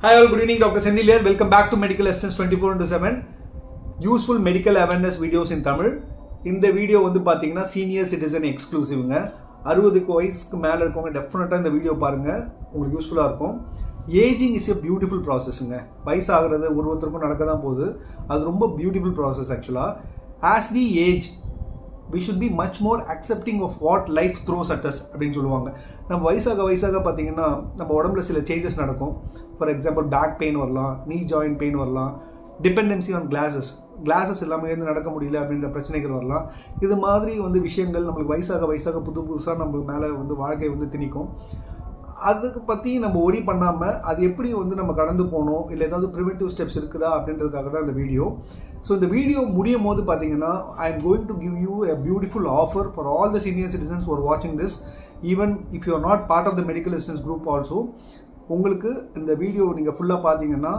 Hi all, good evening. Dr. Sendil here. Welcome back to Medical Assistance 24/7. Useful medical awareness videos in Tamil. இந்த video வந்து பாத்தீங்கன்னா senior citizen எக்ஸ்க்ளூசிவ்ங்க. 60 வயசுக்கு மேல இருக்கவங்க டெஃபினட்டா இந்த வீடியோ பாருங்க, உங்களுக்கு யூஸ்ஃபுல்லா இருக்கும். ஏஜிங் இஸ் எ பியூட்டிஃபுல் ப்ராசஸ்ங்க. வயசாகிறது ஒருத்தருக்கும் நடக்க தான் போகுது. அது ரொம்ப பியூட்டிஃபுல் ப்ராசஸ் ஆக்சுவலா. As we age we should be much more accepting of what life throws at us அப்படின்னு சொல்லுவாங்க. நம்ம வயசாக பார்த்தீங்கன்னா நம்ம உடம்புல சில சேஞ்சஸ் நடக்கும். ஃபார் எக்ஸாம்பிள் பேக் பெயின் வரலாம், நீ ஜாயின்ட் பெயின் வரலாம், டிபெண்டன்சி ஆன் கிளாஸஸ் எல்லாமே நடக்க முடியல அப்படின்ற பிரச்சனைகள் வரலாம். இது மாதிரி வந்து விஷயங்கள் நம்மளுக்கு வயசாக புதுசாக நம்ம மேலே வந்து வாழ்க்கை வந்து திணிக்கும். அதுக்கு பற்றி நம்ம ஒரி பண்ணாமல் அது எப்படி வந்து நம்ம கடந்து போகணும், இல்லை ஏதாவது ப்ரிவென்டிவ் ஸ்டெப்ஸ் இருக்குதா அப்படின்றதுக்காக தான் இந்த வீடியோ. ஸோ இந்த வீடியோ முடியும் போது பார்த்தீங்கன்னா I am going to give you a beautiful offer for all the senior citizens who are watching this. Even if you are not part of the medical assistance group also, உங்களுக்கு இந்த video நீங்கள் ஃபுல்லாக பார்த்தீங்கன்னா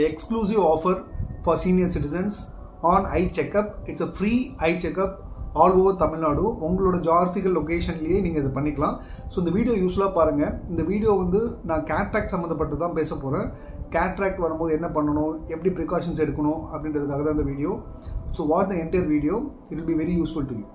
exclusive offer for senior citizens on I checkup. It's a free I checkup all over Tamil Nadu. உங்களோட geographical லொகேஷன்லேயே நீங்கள் இது பண்ணிக்கலாம். So இந்த வீடியோ யூஸ்ஃபுல்லாக பாருங்கள். இந்த வீடியோ வந்து நான் கேட்ராக்ட் சம்மந்தப்பட்டு தான் பேச போகிறேன். கேட்ராக்ட் வரும்போது என்ன பண்ணணும், எப்படி ப்ரிகாஷன்ஸ் எடுக்கணும் அப்படின்றதுக்காக தான் இந்த video. So watch the entire video, it will be very useful to you.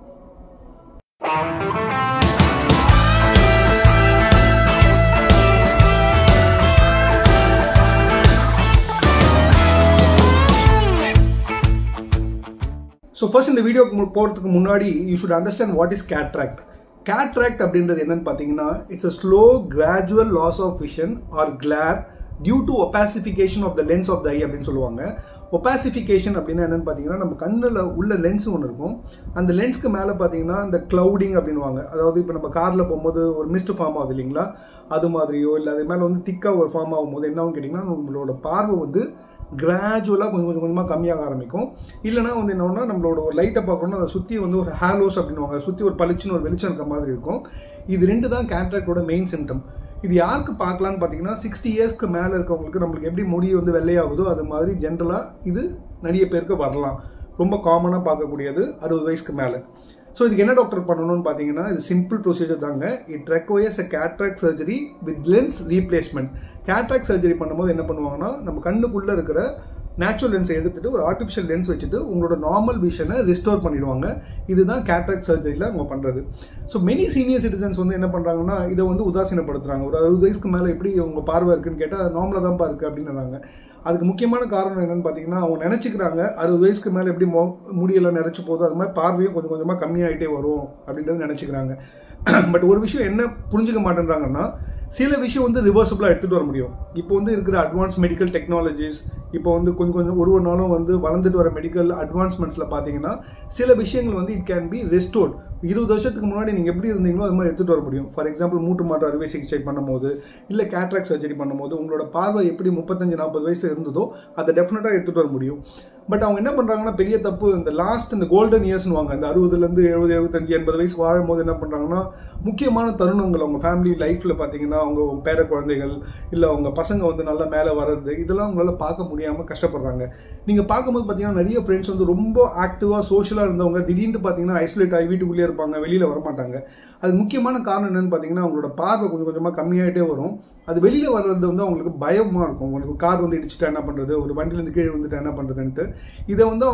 So first இந்த வீடியோக்கு போகிறதுக்கு முன்னாடி you should understand what is cataract. Cataract அப்படின்றது என்னன்னு பார்த்தீங்கன்னா it's a slow gradual loss of vision or glare due to opacification of the lens of the eye அப்படின்னு சொல்லுவாங்க. ஒபாசிஃபிகேஷன் அப்படின்னா என்னன்னு பார்த்தீங்கன்னா நம்ம கண்ணில் உள்ள லென்ஸ் ஒன்று இருக்கும். அந்த லென்ஸ்க்கு மேலே பார்த்தீங்கன்னா இந்த கிளவுடிங் அப்படின்வாங்க. அதாவது இப்போ நம்ம காரில் போகும்போது ஒரு மிஸ்ட் ஃபார்ம் ஆகுது இல்லைங்களா, அது மாதிரியோ இல்லை அது மேலே வந்து திக்காக ஒரு ஃபார்ம் ஆகும்போது என்ன ஆகும் கேட்டிங்கன்னா நம்மளோட பார்வை வந்து கிராஜுவலாக கொஞ்சமாக கம்மியாக ஆரம்பிக்கும். இல்லைனா வந்து என்னன்னா நம்மளோட ஒரு லைட்டை பார்க்கணும்னா அதை சுற்றி வந்து ஒரு ஹேலோஸ் அப்படின்வாங்க, சுற்றி ஒரு பளிச்சுன்னு ஒரு வெளிச்சம் இருக்க மாதிரி இருக்கும். இது ரெண்டு தான் கேட்ராக்டோட மெயின் சிம்டம். இது யாருக்கு பார்க்கலான்னு பார்த்தீங்கன்னா 60 இயர்ஸ்க்கு மேலே இருக்கவங்களுக்கு நம்மளுக்கு எப்படி முடி வந்து வெள்ளையாகுதோ அது மாதிரி ஜென்ரலாக இது நிறைய பேருக்கு வரலாம். ரொம்ப காமனாக பார்க்கக்கூடியது 60 வயசுக்கு மேலே. ஸோ இதுக்கு என்ன டாக்டர் பண்ணணும்னு பார்த்தீங்கன்னா இது சிம்பிள் ப்ரொசீஜர் தாங்க. It requires a cataract surgery with lens replacement. Cataract surgery பண்ணும்போது என்ன பண்ணுவாங்கன்னா நம்ம கண்ணுக்குள்ளே இருக்கிற நேச்சுரல் லென்ஸை எடுத்துட்டு ஒரு ஆர்டிஃபிஷியல் லென்ஸ் வச்சுட்டு உங்களோட நார்மல் விஷனை ரிஸ்டோர் பண்ணிடுவாங்க. இதுதான் கேட்ராக்ட் சர்ஜரியில் அவங்க பண்ணுறது. ஸோ மெனி சீனியர் சிட்டிசன்ஸ் வந்து என்ன பண்ணுறாங்கன்னா இதை வந்து உதாசீனப்படுத்துறாங்க. ஒரு 60 வயசுக்கு மேலே எப்படி உங்கள் பார்வை இருக்குன்னு கேட்டால் நார்மலாக தான்ப்பா இருக்குது அப்படின்னுறாங்க. அதுக்கு முக்கியமான காரணம் என்னன்னு பார்த்தீங்கன்னா அவங்க நினச்சிக்கிறாங்க 60 வயசுக்கு மேலே எப்படி முடியெல்லாம் நிறைச்சி போதும் அது மாதிரி பார்வையும் கொஞ்சமாக கம்மியாகிட்டே வரும் அப்படின்றது நினச்சிக்கிறாங்க. பட் ஒரு விஷயம் என்ன புரிஞ்சுக்க மாட்டேன்றாங்கன்னா சில விஷயம் வந்து ரிவர்சபிளாக எடுத்துகிட்டு வர முடியும். இப்போ வந்து இருக்கிற அட்வான்ஸ் மெடிக்கல் டெக்னாலஜிஸ், இப்போ வந்து கொஞ்சம் ஒரு நாளும் வந்து வளர்ந்துட்டு வர மெடிக்கல் அட்வான்ஸ்மெண்ட்ஸில் பார்த்தீங்கன்னா சில விஷயங்கள் வந்து இட் கேன் பி ரெஸ்டோர்ட். 20 வருஷத்துக்கு முன்னாடி நீங்கள் எப்படி இருந்தீங்களோ அது மாதிரி எடுத்துகிட்டு வர முடியும். ஃபார் எக்ஸாம்பிள் மூட்டு மாற்று அறுவை சிகிச்சை பண்ணும்போது இல்லை கேட்ராக்ட் சர்ஜரி பண்ணும்போது உங்களோட பார்வை எப்படி 35-40 வயசில் இருந்ததோ அதை டெஃபினட்டாக எடுத்துகிட்டு வர முடியும். பட் அவங்க என்ன பண்ணுறாங்கன்னா பெரிய தப்பு, இந்த கோல்டன் இயர்ஸ்னு வாங்க, இந்த 60லேருந்து 70, 75, 80 வயசு வாழும்போது என்ன பண்ணுறாங்கன்னா முக்கியமான தருணங்கள் அவங்க ஃபேமிலி லைஃப்பில் பார்த்தீங்கன்னா அவங்க பேர குழந்தைகள் இல்லை அவங்க பசங்க வந்து நல்லா மேலே வர்றது இதெல்லாம் அவங்களால பார்க்க முடியாமல் கஷ்டப்படுறாங்க. நீங்கள் பார்க்கும்போது பார்த்தீங்கன்னா நிறைய ஃப்ரெண்ட்ஸ் வந்து ரொம்ப ஆக்டிவாக சோஷியலாக இருந்தவங்க திடீர்னு பார்த்தீங்கன்னா ஐசோலேட் ஆகி வீட்டுக்குள்ளேயே இருப்பாங்க, வெளியில் வரமாட்டாங்க. அது முக்கியமான காரணம் என்னன்னு பார்த்தீங்கன்னா அவங்களோட பார்வை கொஞ்சமாக கம்மியாகிட்டே வரும். அது வெளியில் வர்றது வந்து அவங்களுக்கு பயமாக இருக்கும். உங்களுக்கு கார் வந்து இடிச்சுட்டா என்ன பண்ணுறது, ஒரு வண்டியிலேருந்து கீழே வந்துட்டா என்ன பண்ணுறதுன்ட்டு. இதை வந்து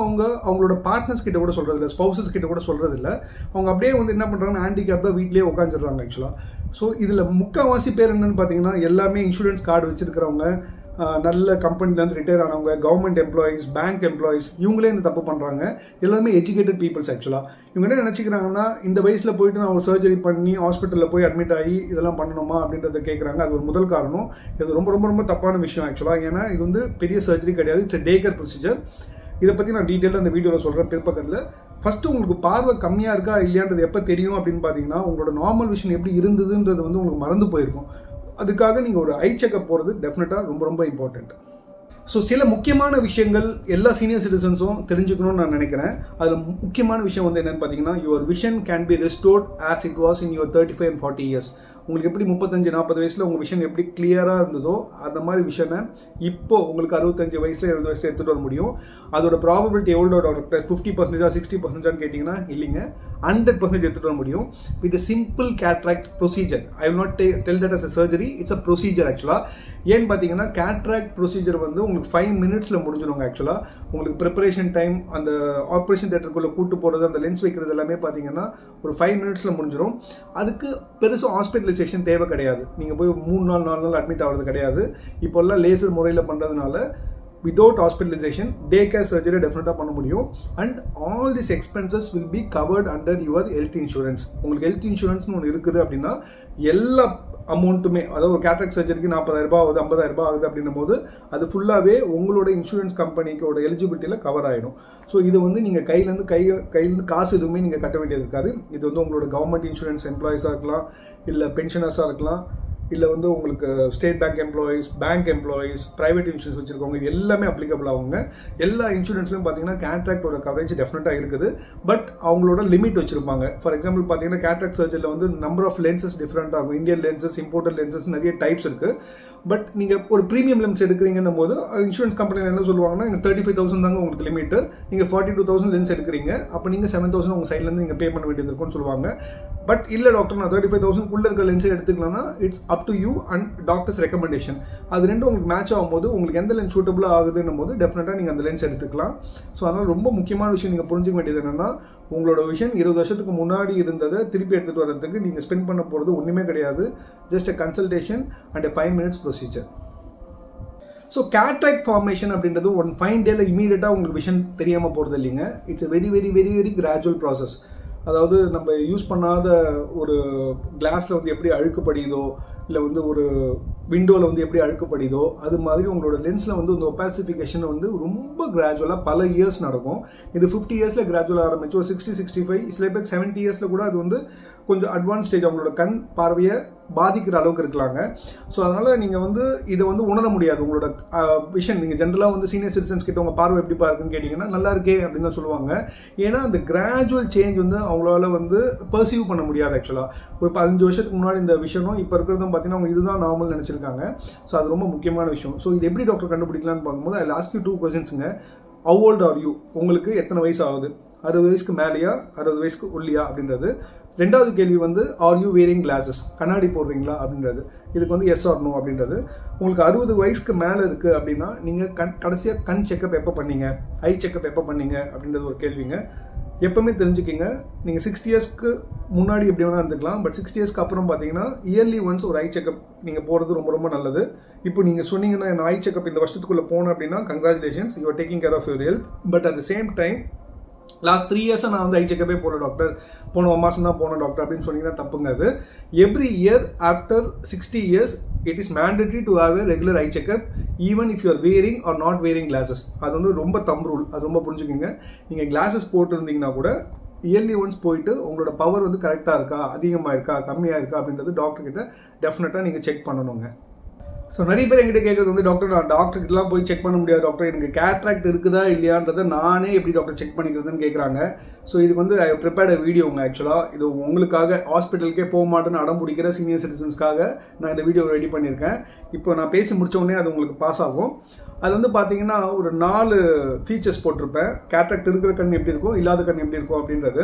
அவங்களோட பார்ட்னர்ஸ் கிட்ட கூட சொல்கிறது இல்லை, ஸ்பௌசஸ் கிட்ட கூட சொல்கிறது இல்லை. அவங்க அப்படியே வந்து என்ன பண்ணுறாங்கன்னா ஹேண்டிகேப்டாக வீட்லேயே உட்காந்துடுறாங்க ஆக்சுவலாக. ஸோ இதில் முக்கால்வாசி பேர் என்னன்னு பார்த்தீங்கன்னா எல்லாமே இன்சூரன்ஸ் கார்டு வச்சிருக்கிறவங்க, நல்ல கம்பெனிலேருந்து ரிட்டையர் ஆனவங்க, கவர்மெண்ட் எம்ப்ளாயிஸ், பேங்க் எம்ப்ளாயிஸ், இவங்களே இந்த தப்பு பண்ணுறாங்க. எல்லாமே எஜுகேட்டட் பீப்புள்ஸ் ஆக்சுவலாக. இவங்க என்ன நினச்சிக்கிறாங்கன்னா இந்த வயசில் போயிட்டு நான் ஒரு சர்ஜரி பண்ணி ஹாஸ்பிட்டலில் போய் அட்மிட் ஆகி இதெல்லாம் பண்ணணுமா அப்படின்றத கேட்குறாங்க. அது ஒரு முதல் காரணம். இது ரொம்ப தப்பான விஷயம் ஆக்சுவலாக. ஏன்னா இது வந்து பெரிய சர்ஜரி கிடையாது, இட்ஸ் டே கேர் ப்ரொசீஜர். இதை பற்றி நான் டீட்டெயிலாக அந்த வீடியோவில் சொல்கிறேன் பிற்பக்கத்தில். ஃபஸ்ட்டு உங்களுக்கு பார்வை கம்மியாக இருக்கா இல்லையான்றது எப்போ தெரியும் அப்படின்னு பார்த்தீங்கன்னா உங்களோட நார்மல் விஷன் எப்படி இருந்ததுன்றது வந்து உங்களுக்கு மறந்து போயிருக்கும். அதுக்காக நீங்கள் ஒரு ஐ செக்அப் போகிறது டெஃபினட்டாக ரொம்ப இம்பார்ட்டண்ட். ஸோ சில முக்கியமான விஷயங்கள் எல்லா சீனியர் சிட்டிசன்ஸும் தெரிஞ்சுக்கணும்னு நான் நினைக்கிறேன். அதில் முக்கியமான விஷயம் வந்து என்னென்னு பார்த்தீங்கன்னா your vision can be restored as it was in your 35 and 40 years. உங்களுக்கு எப்படி 35-40 வயசில் உங்கள் விஷன் எப்படி கிளியராக இருந்ததோ அந்த மாதிரி விஷனை இப்போ உங்களுக்கு 65 வயசில் 70 வயசில் எடுத்துகிட்டு வர முடியும். அதோட ப்ராபபிலிட்டி எவ்வளோ டாக்டர், 50%, 60% கேட்டிங்கன்னா இல்லைங்க, 100% எடுத்துகிட்டு வர முடியும் with simple cataract procedure. I will not tell that as a surgery, it's a procedure ஆக்சுவலாக. ஏன்னு பார்த்தீங்கன்னா கேட்ராக்ட் ப்ரொசீஜர் வந்து உங்களுக்கு 5 மினிட்ஸில் முடிஞ்சிடும். ஆக்சுவலாக உங்களுக்கு ப்ரிப்பரேஷன் டைம், அந்த ஆப்ரேஷன் தியேட்டருக்குள்ளே கூட்டு போகிறது, அந்த லென்ஸ் வைக்கிறது எல்லாமே பார்த்தீங்கன்னா ஒரு 5 மினிட்ஸில் முடிஞ்சிடும். அதுக்கு பெருசாக ஹாஸ்பிட்டலைசேஷன் தேவை கிடையாது. நீங்கள் போய் 3 நாள் 4 நாள் அட்மிட் ஆகிறது கிடையாது. இப்போல்லாம் லேசர் முறையில் பண்ணுறதுனால without hospitalization day care surgery definitely பண்ண முடியும். and all these expenses will be covered under your health insurance. உங்களுக்கு health insurance ஒன்று இருக்குது அப்படின்னா எல்லா அமௌண்ட்டுமே, அதாவது ஒரு கேட்ராக்ட் சர்ஜரிக்கு 40,000 ரூபாய் ஆகுது, 50,000 ரூபாய் ஆகுது அப்படின்னும் போது அது ஃபுல்லாகவே உங்களோட இன்சூரன்ஸ் கம்பெனிக்கோட எலிஜிபிலிட்டியில் கவர் ஆகிடும். ஸோ இது வந்து நீங்கள் கையிலேருந்து காசு எதுவுமே நீங்கள் கட்ட வேண்டியது இருக்காது. இது வந்து உங்களோட கவர்மெண்ட் இன்சூரன்ஸ் எம்ப்ளாயிஸாக இருக்கலாம், இல்லை பென்ஷனர்ஸாக இருக்கலாம், இல்லை வந்து உங்களுக்கு State Bank employees, bank employees, private insurance வச்சிருக்கவங்க, இது எல்லாமே அப்ளிகபிள் ஆகுங்க. எல்லா இன்சூரன்ஸ்லையும் பார்த்தீங்கன்னா கேட்ராக்டோட கவரேஜ் டெஃபினட்டாக இருக்குது. பட் அவங்களோட லிமிட் வச்சிருப்பாங்க. ஃபார் எக்ஸாம்பிள் பார்த்தீங்கன்னா கேட்ராக்ட் சர்ஜரியில் வந்து நம்பர் ஆஃப் லென்சஸ் டிஃப்ரெண்ட் ஆகும். இந்தியன் லென்சஸ், இம்போர்ட்டட் லென்சஸ், நிறைய டைப்ஸ் இருக்கு. பட் நீங்கள் ஒரு ப்ரீமியம் லென்ஸ் எடுக்கிறீங்கன்னும் போது இன்சூரன்ஸ் கம்பெனியில் என்ன சொல்லுவாங்கன்னா, நீங்கள் 35,000 தாங்க உங்களுக்கு லிமிட்டு, நீங்கள் 42,000 லென்ஸ் எடுக்கிறீங்க, அப்போ நீங்கள் 7,000 உங்கள் சைட்லேருந்து நீங்கள் பே பண்ண வேண்டியது இருக்கும்னு சொல்லுவாங்க. பட் இல்லை டாக்டர், நான் 35,000 இருக்க லென்ஸை எடுத்துக்கலாம்னா it's up to you and doctor's recommendation. அது ரெண்டும் உங்களுக்கு மேட்ச் ஆகும்போது உங்களுக்கு எந்த லென்ஸ் சூட்டபுளாக ஆகுதுன்னும் போது டெஃபினட்டாக நீங்கள் அந்த லென்ஸ் எடுத்துக்கலாம். ஸோ அதனால் ரொம்ப முக்கியமான விஷயம் நீங்கள் புரிஞ்சுக்க வேண்டியது என்னென்னா, உங்களோட விஷன் 20 வருஷத்துக்கு முன்னாடி இருந்ததை திருப்பி எடுத்துகிட்டு வரதுக்கு நீங்கள் ஸ்பெண்ட் பண்ண போகிறது ஒன்றுமே கிடையாது. Just a consultation and a 5 minutes procedure. So cataract formation அப்படின்றது ஒன் ஃபைன் டேல இமீடியட்டாக உங்களுக்கு விஷன் தெரியாமல் போகிறது இல்லைங்க. It's a very very very very gradual process. அதாவது நம்ம யூஸ் பண்ணாத ஒரு கிளாஸில் வந்து எப்படி அழுக்கு படியுதோ, இல்லை வந்து ஒரு விண்டோவில் வந்து எப்படி அழுக்கு படியுதோ, அது மாதிரி உங்களோட லென்ஸில் வந்து இந்த ஒபாசிஃபிகேஷன் வந்து ரொம்ப கிராஜுவலாக பல இயர்ஸ் நடக்கும். இது 50 இயர்ஸில் கிராஜுவலாக ஆரம்பிச்சு ஒரு 60, 65, சில பேர் 70 இயர்ஸில் கூட அது வந்து கொஞ்சம் அட்வான்ஸ் ஸ்டேஜ் அவங்களோட கண் பார்வையை பாதிக்கிற அளவுக்கு இருக்கலாங்க. ஸோ அதனால் நீங்கள் வந்து இதை வந்து உணர முடியாது. உங்களோட விஷன், நீங்கள் ஜென்ரலாக வந்து சீனியர் சிட்டிசன்ஸ் கிட்ட உங்கள் பார்வை எப்படி இருக்குன்னு கேட்டிங்கன்னா நல்லா இருக்கே அப்படின்னு தான் சொல்லுவாங்க. ஏன்னா அந்த கிராஜுவல் சேஞ்ச் வந்து அவங்களால வந்து பர்சீவ் பண்ண முடியாது. ஆக்சுவலாக ஒரு 15 வருஷத்துக்கு முன்னாடி இந்த விஷயம் இப்போ இருக்கிறதும் பார்த்தீங்கன்னா அவங்க இதுதான் நார்மல் நினச்சிருக்காங்க. ஸோ அது ரொம்ப முக்கியமான விஷயம். ஸோ இது எப்படி டாக்டர் கண்டுபிடிக்கலான்னு பார்க்கும்போது ஐ லாஸ்ட் யூ 2 கொஸ்டின்ஸுங்க. How old are you? உங்களுக்கு எத்தனை வயசு ஆகுது? 60 வயசுக்கு மேலேயா 60 வயசுக்கு உள்ளியா அப்படின்றது. ரெண்டாவது கேள்வி வந்து ஆர் யூ வேரிங் கிளாஸஸ்? கண்ணாடி போடுறீங்களா அப்படின்றது. இதுக்கு வந்து எஸ் ஆர் நோ அப்படின்றது. உங்களுக்கு 60 வயசுக்கு மேலே இருக்குது அப்படின்னா நீங்கள் கடைசியாக கண் செக்அப் எப்போ பண்ணீங்க, ஐ செக்அப் எப்போ பண்ணீங்க அப்படின்றது ஒரு கேள்விங்க. எப்பவுமே தெரிஞ்சுக்கிங்க, நீங்கள் 60 இயர்ஸ்க்கு முன்னாடி எப்படி வேணால் இருந்துக்கலாம், பட் 60 இயர்ஸ்க்கு அப்புறம் பார்த்தீங்கன்னா இயர்லி ஒன்ஸ் ஒரு ஐ செக்அப் நீங்கள் போகிறது ரொம்ப ரொம்ப நல்லது. இப்போ நீங்கள் சொன்னீங்கன்னா நான் ஐ செக்அப் இந்த வருஷத்துக்குள்ளே போனேன் அப்படின்னா congratulations, you are taking care of your health. But at the same time last 3 இயர்ஸாக நான் வந்து ஐ செக்கப்பே போன டாக்டர், போன மாதம் தான் போன டாக்டர் அப்படின்னு சொன்னீங்கன்னா தப்புங்க. அது every year after 60 years it is mandatory to have a regular eye checkup even if you are wearing or not wearing glasses. அது வந்து ரொம்ப தம் ரூல், அது ரொம்ப புரிஞ்சுக்கோங்க. நீங்கள் கிளாஸஸ் போட்டுருந்தீங்கன்னா கூட இயர்லி ஒன்ஸ் போயிட்டு உங்களோட பவர் வந்து கரெக்டாக இருக்கா, அதிகமாக இருக்கா, கம்மியாக இருக்கா அப்படின்றது டாக்டர் கிட்ட டெஃபினட்டாக நீங்கள் செக் பண்ணணுங்க. ஸோ நிறைய பேர் என்கிட்ட கேட்குறது வந்து டாக்டர் நான் டாக்டர்கிட்டலாம் போய் செக் பண்ண முடியாது டாக்டர், எனக்கு கேட்ராக்ட் இருக்குதா இல்லையான்றதை நானே எப்படி டாக்டர் செக் பண்ணிக்கிறதுன்னு கேட்குறாங்க. ஸோ இதுக்கு வந்து ஐ ப்ரிப்பேர்ட் அ வீடியோங்க. ஆக்சுவலாக இது உங்களுக்காக, ஹாஸ்பிட்டலுக்கே போக மாட்டேன்னு அடம் பிடிக்கிற சீனியர் சிட்டிசன்ஸ்க்காக நான் இந்த வீடியோ ரெடி பண்ணியிருக்கேன். இப்போ நான் பேசி முடிச்ச உடனே அது உங்களுக்கு பாஸ் ஆகும். அது வந்து பார்த்தீங்கன்னா ஒரு 4 ஃபீச்சர்ஸ் போட்டிருப்பேன். கேட்ராக்ட் இருக்கிற கண் எப்படி இருக்கும், இல்லாத கண் எப்படி இருக்கும் அப்படின்றது.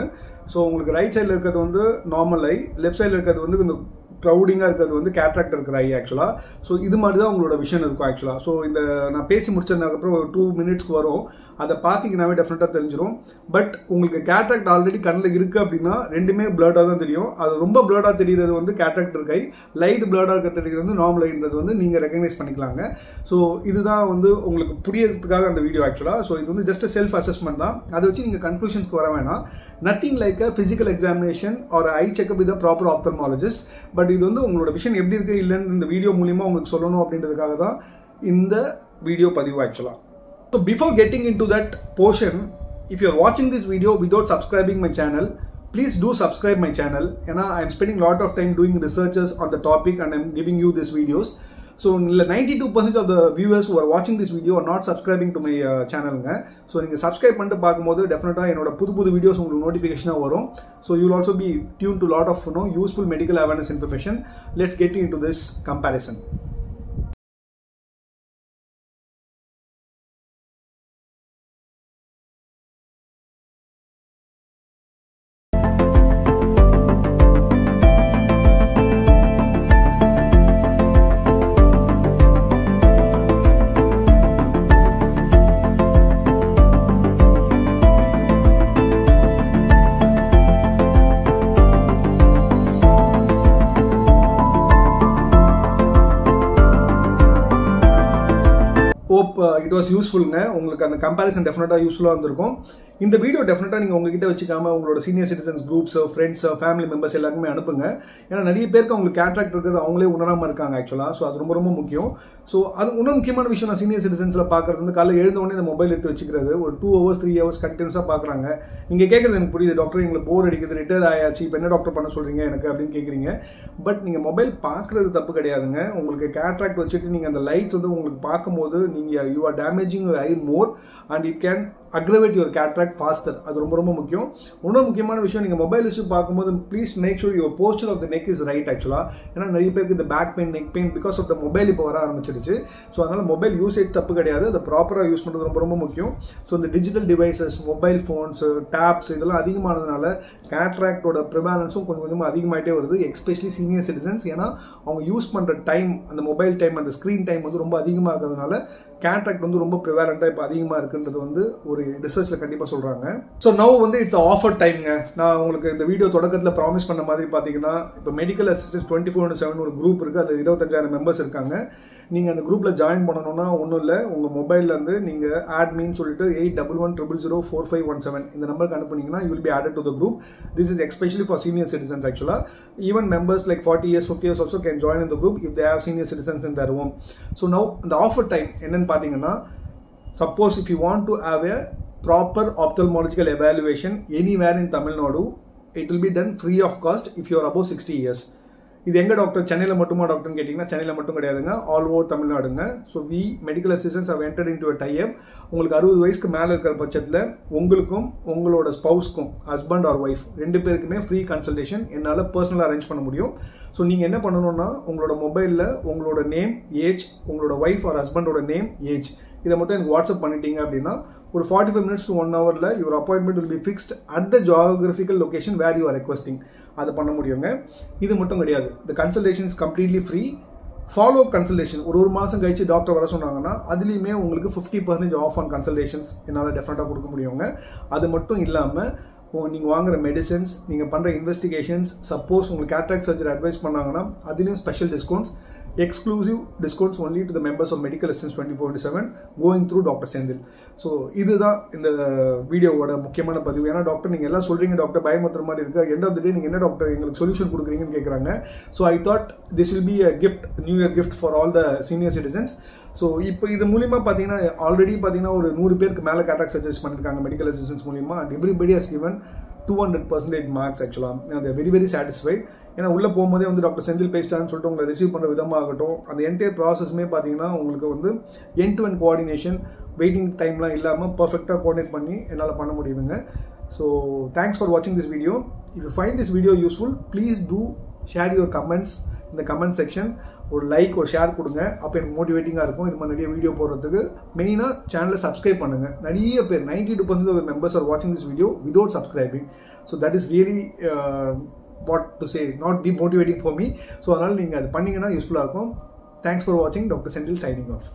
ஸோ உங்களுக்கு ரைட் சைடில் இருக்கிறது வந்து நார்மல் ஐ, லெஃப்ட் சைடில் இருக்கிறது வந்து இந்த க்ரௌடிங்காக இருக்கிறது வந்து கேட்ராக்ட் இருக்கிற ஐ ஆக்சுவலாக. ஸோ இது மாதிரி தான் உங்களோட விஷன் இருக்கும் ஆக்சுவலாக. ஸோ இந்த நான் பேசி முடிச்சதுக்கப்புறம் ஒரு 2 மினிட்ஸ்க்கு வரும், அதை பார்த்தீங்கன்னாவே டெஃபினட்டாக தெரிஞ்சிடும். பட் உங்களுக்கு கேட்ராக்ட் ஆல்ரெடி கண்ணில் இருக்குது அப்படின்னா ரெண்டுமே பிளர்டாக தான் தெரியும். அது ரொம்ப பிளர்டாக தெரிகிறது வந்து கேட்ராக்ட் இருக்கை, லைட் பிளர்டாக இருக்க தெரிகிறது வந்து நார்மல் ஐன்றது வந்து நீங்கள் ரெகக்னைஸ் பண்ணிக்கலாங்க. ஸோ இதுதான் வந்து உங்களுக்கு புரியறதுக்காக அந்த வீடியோ ஆக்சுவலாக. ஸோ இது வந்து ஜஸ்ட் செல்ஃப் அசஸ்மெண்ட் தான், அதை வச்சு நீங்கள் கன்க்ளூஷன்ஸ்க்கு வர வேணாம். Nothing like a physical examination or eye checkup with a proper ophthalmologist. But இது வந்து உங்களோட விஷன் எப்படி இருக்கு இல்லைன்னு இந்த வீடியோ மூலியமாக உங்களுக்கு சொல்லணும் அப்படின்றதுக்காக தான் இந்த வீடியோ பதிவு ஆக்சுவலாக. So before getting into that portion, if you are watching this video without subscribing my channel, please do subscribe my channel. And I am spending a lot of time doing researches on the topic and I am giving you these videos. So 92% of the viewers who are watching this video are not subscribing to my channel. So நீங்க subscribe பண்ணிட்டு பார்க்கும்போது டெஃபினட்டா என்னோட புது videos உங்களுக்கு நோட்டிஃபிகேஷனா வரும். So you will also be tuned to a lot of useful medical awareness information. Let's get into this comparison. Hope it was யூஸ்ஃபுல்ங்க. உங்களுக்கு அந்த கம்பேரிசன் டெஃபினட்டாக யூஸ்ஃபுல்லாக இருந்திருக்கும். இந்த வீடியோ டெஃபினட்டாக நீங்கள் உங்ககிட்ட வச்சுக்காம உங்களோட senior citizens groups, friends, family members எல்லாருக்குமே அனுப்புங்க. ஏன்னா நிறைய பேருக்கு அவங்களுக்கு கேட்ராக்ட் இருக்கிறது அவங்களே உணராமல் இருக்காங்க ஆக்சுவலாக. ஸோ அது ரொம்ப ரொம்ப முக்கியம். ஸோ அது இன்னும் முக்கியமான விஷயம் நான் சீனியர் சிட்டிசன்ஸில் பார்க்குறது வந்து காலையில் எழுந்தவொடனே இந்த மொபைல் எடுத்து வச்சுக்கிறது ஒரு 2 hours 3 hours கண்டினியூஸாக பார்க்குறாங்க. நீங்கள் கேட்குறது எனக்கு புரியுது, டாக்டர் எங்களுக்கு போர் அடிக்குது, ரிட்டையர் ஆயாச்சு, இப்போ என்ன டாக்டர் பண்ண சொல்கிறீங்க எனக்கு அப்படின்னு கேட்குறீங்க. பட் நீங்கள் மொபைல் பார்க்குறது தப்பு கிடையாதுங்க. உங்களுக்கு கேட்ராக்ட் வச்சுட்டு நீங்கள் அந்த லைட்ஸ் வந்து உங்களுக்கு பார்க்கும்போது நீங்கள் you are damaging your eye more and it can aggravate your cataract faster. அது ரொம்ப ரொம்ப முக்கியம். இன்னொரு முக்கியமான விஷயம், நீங்கள் மொபைல் வச்சு பார்க்கும்போது please make sure your posture of the neck is right ஆக்சுவலாக. ஏன்னா நிறைய பேருக்கு இந்த back pain, neck pain because of the mobile இப்போ வர ஆரம்பிச்சிருச்சு. ஸோ அதனால் மொபைல் யூசேஜ் தப்பு கிடையாது, அதை ப்ராப்பராக யூஸ் பண்ணுறது ரொம்ப ரொம்ப முக்கியம். ஸோ இந்த digital devices, mobile phones, tabs இதெல்லாம் அதிகமானதுனால கேட்ராக்டோட ப்ரிவாலன்ஸும் கொஞ்சம் கொஞ்சமாக அதிகமாகிட்டே வருது, எஸ்பெஷலி சீனியர் சிட்டிசன்ஸ். ஏன்னா அவங்க யூஸ் பண்ணுற டைம், அந்த மொபைல் டைம், அந்த ஸ்க்ரீன் டைம் வந்து ரொம்ப அதிகமாக இருக்கிறதுனால கேட்ராக்ட் வந்து ரொம்ப ப்ரிவாலண்ட்டாக இப்போ அதிகமாக இருக்குன்றது வந்து ஒரு ரிசர்ச்சில் கண்டிப்பாக சொல்கிறாங்க. ஸோ நவ் வந்து இட்ஸ் ஆஃபர் டைம்ங்க. நான் உங்களுக்கு இந்த வீடியோ தொடக்கத்தில் ப்ராமிஸ் பண்ண மாதிரி பார்த்தீங்கன்னா, இப்போ மெடிக்கல் அசிஸ்டன்ஸ் 24/7 ஒரு குரூப் இருக்குது. அதில் 25,000 மெம்பர்ஸ் இருக்காங்க. நீங்கள் அந்த குரூப்பில் ஜாயின் பண்ணணும்னா ஒன்றும் இல்லை, உங்கள் மொபைல்லேருந்து நீங்கள் ஆட்மின்னு சொல்லிட்டு 8111004517 இந்த நம்பருக்கு அனுப்புனீங்கன்னா you will be added to the group. This is especially for senior citizens ஆக்சுவலாக. Even members like 40 years 50 years also can join in the group if they have senior citizens in their home. So now the offer time என்னன்னு பார்த்தீங்கன்னா, suppose if you want to have a proper ophthalmological evaluation anywhere in Tamil Nadu, it will be done free of cost if you are above 60 years. இது எங்க doctor, சென்னையில் மட்டுமா டாக்டர்னு கேட்டிங்கன்னா சென்னையில் மட்டும் கிடையாதுங்க, ஆல் ஓவர் தமிழ்நாடுங்க. So we medical assistance have entered into a type. உங்களுக்கு 60 வயசுக்கு மேலே இருக்கிற பட்சத்தில் உங்களுக்கும் உங்களோட ஸ்பவுஸ்க்கும், ஹஸ்பண்ட் ஆர் ஒய்ஃப் 2 பேருக்குமே ஃப்ரீ கன்சல்டேஷன் என்னால் பர்சனலாக அரேஞ்ச் பண்ண முடியும். ஸோ நீங்கள் என்ன பண்ணணும்னா, உங்களோட மொபைலில் உங்களோட நேம், ஏஜ், உங்களோட ஒய்ஃப் ஆர் ஹஸ்பண்டோட நேம், ஏஜ் இதை மட்டும் எனக்கு வாட்ஸ்அப் பண்ணிட்டீங்க அப்படின்னா ஒரு 45 minutes to 1 hour your appointment will be fixed at the geographical location where you are requesting. அது பண்ண முடியுங்க. இது மட்டும் கிடையாது, the consultation is completely free. Follow up consultation ஒரு மாதம் கழிச்சு டாக்டர் வர சொன்னாங்கன்னா அதுலேயுமே உங்களுக்கு 50% ஆஃப் ஆன் கன்சல்டேஷன்ஸ் என்னால் டெஃபினட்டாக கொடுக்க முடியுங்க. அது மட்டும் இல்லாமல் நீங்கள் வாங்குற மெடிசன்ஸ், நீங்கள் பண்ணுற இன்வெஸ்டிகேஷன்ஸ், சப்போஸ் உங்களுக்கு கேட்ராக்ட் சர்ஜரி அட்வைஸ் பண்ணாங்கன்னா அதுலேயும் special discounts, exclusive discounts only to the members of Medical Assistance 24/7 going through Dr. Sendil. So இதுதான் இந்த வீடியோவோட முக்கியமான பதிவு. ஏன்னா டாக்டர் நீங்கள் எல்லாம் சொல்கிறீங்க, டாக்டர் பயமுத்துற மாதிரி இருக்குது, எண்ட் ஆஃப் த டே நீங்கள் என்ன டாக்டர் எங்களுக்கு சொல்யூஷன் கொடுக்குறீங்கன்னு கேட்குறாங்க. So I thought this will be a gift, new year gift for all the senior citizens. So இப்போ இது மூலிமா பார்த்தீங்கன்னா ஆல்ரெடி பார்த்தீங்கன்னா ஒரு 100 பேருக்கு மேலே கேட்ராக்ட் சர்ஜரிஸ் பண்ணியிருக்காங்க மெடிக்கல் அசிஸ்டன்ஸ் மூலிமா. And everybody has given 200% marks ஆக்சுவலாக. They're very very satisfied. ஏன்னா உள்ளே போகும்போதே வந்து டாக்டர் செந்தில் பேசிட்டான்னு சொல்லிட்டு உங்களை ரிசீவ் பண்ணுற விதமாகட்டும், அந்த என்டையர் ப்ராசஸ்மே பார்த்தீங்கன்னா உங்களுக்கு வந்து end to end coordination, waiting டைம்லாம் இல்லாமல் பர்ஃபெக்டாக கோஆர்டினேட் பண்ணி என்னால் பண்ண முடியுதுங்க. ஸோ தேங்க்ஸ் ஃபார் வாட்சிங் this video. If you find this video useful, please do share your comments இந்த கமெண்ட் செக்ஷன். ஒரு லைக், ஒரு ஷேர் கொடுங்க, அப்போ எனக்கு மோட்டிவேட்டிங்காக இருக்கும் இது மாதிரி நிறைய வீடியோ போடுறதுக்கு. மெயினாக சேனலை சப்ஸ்கிரைப் பண்ணுங்கள். நிறைய பேர் 92% of the members are watching this video without subscribing. So that is really what to say, not demotivating for me. So அதனால் நீங்கள் அது பண்ணிங்கன்னா யூஸ்ஃபுல்லாக இருக்கும். Thanks for watching. Dr. Sendil signing off.